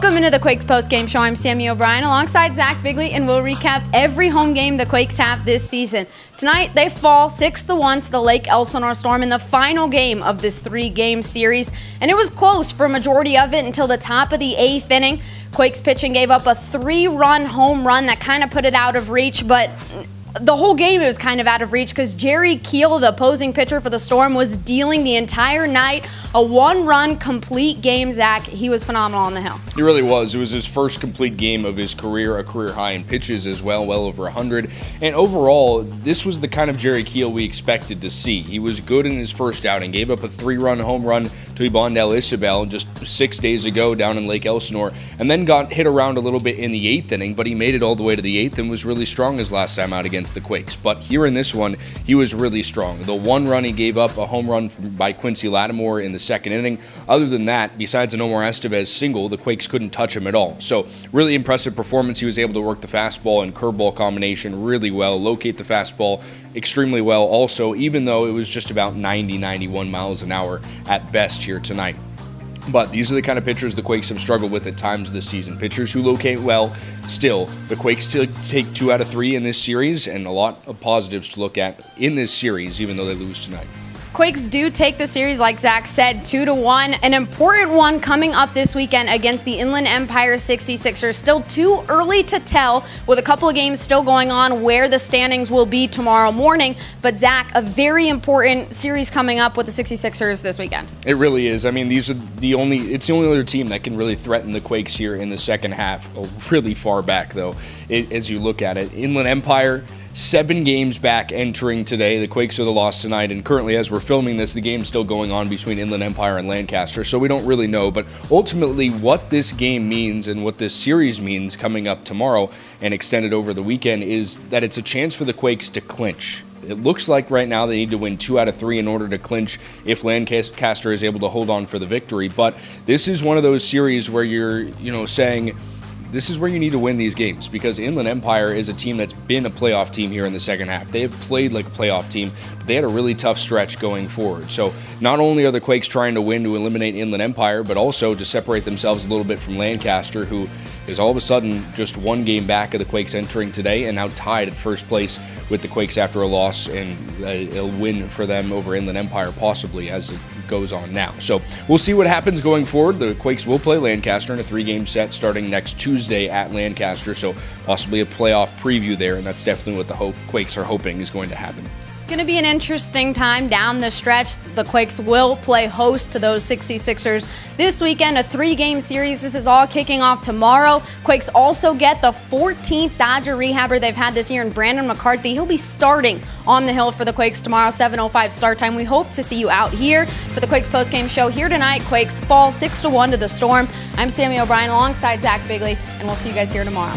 Welcome into the Quakes Postgame Show. I'm Sammy O'Brien alongside Zach Bigley, and we'll recap every home game the Quakes have this season. Tonight, they fall 6-1 to the Lake Elsinore Storm in the final game of this 3-game series, and it was close for a majority of it until the top of the 8th inning. Quakes pitching gave up a 3-run home run that kind of put it out of reach, but the whole game it was kind of out of reach because Jerry Keel, the opposing pitcher for the Storm, was dealing the entire night. A 1-run complete game, Zach. He was phenomenal on the hill. He really was. It was his first complete game of his career, a career high in pitches as well over 100. And overall, this was the kind of Jerry Keel we expected to see. He was good in his first outing, gave up a 3-run home run to Ibandel Isabel just 6 days ago down in Lake Elsinore, and then got hit around a little bit in the 8th inning, but he made it all the way to the 8th and was really strong his last time out against the Quakes. But here in this one, he was really strong. The 1 run he gave up, a home run by Quincy Lattimore in the 2nd inning. Other than that, besides an Omar Estevez single, the Quakes couldn't touch him at all. So really impressive performance. He was able to work the fastball and curveball combination really well, locate the fastball extremely well also, even though it was just about 91 miles an hour at best here tonight. But these are the kind of pitchers the Quakes have struggled with at times this season. Pitchers who locate well. Still, the Quakes still take 2 out of 3 in this series, and a lot of positives to look at in this series, even though they lose tonight. Quakes do take the series, like Zach said, 2-1. An important one coming up this weekend against the Inland Empire 66ers. Still too early to tell, with a couple of games still going on, where the standings will be tomorrow morning. But Zach, a very important series coming up with the 66ers this weekend. It really is. I mean, it's the only other team that can really threaten the Quakes here in the second half. Really far back, though, as you look at it. Inland Empire, 7 games back entering today. The Quakes are the loss tonight, and currently as we're filming this, the game's still going on between Inland Empire and Lancaster, so we don't really know. But ultimately, what this game means and what this series means coming up tomorrow and extended over the weekend is that it's a chance for the Quakes to clinch. It looks like right now they need to win 2 out of 3 in order to clinch if Lancaster is able to hold on for the victory. But this is one of those series where you're, saying, this is where you need to win these games, because Inland Empire is a team that's been a playoff team here in the second half. They have played like a playoff team, but they had a really tough stretch going forward. So not only are the Quakes trying to win to eliminate Inland Empire, but also to separate themselves a little bit from Lancaster, who is all of a sudden just 1 game back of the Quakes entering today and now tied at first place with the Quakes after a loss and a win for them over Inland Empire possibly as it goes on now. So we'll see what happens going forward. The Quakes will play Lancaster in a 3-game set starting next Tuesday at Lancaster, so possibly a playoff preview there, and that's definitely what the Quakes are hoping is going to happen. It's going to be an interesting time down the stretch. The Quakes will play host to those 66ers this weekend, a 3-game series. This is all kicking off tomorrow. Quakes also get the 14th Dodger rehabber they've had this year in Brandon McCarthy. He'll be starting on the hill for the Quakes tomorrow, 7:05 start time. We hope to see you out here for the Quakes postgame show here tonight. Quakes fall 6-1 to the Storm. I'm Sammy O'Brien alongside Zach Bigley, and we'll see you guys here tomorrow.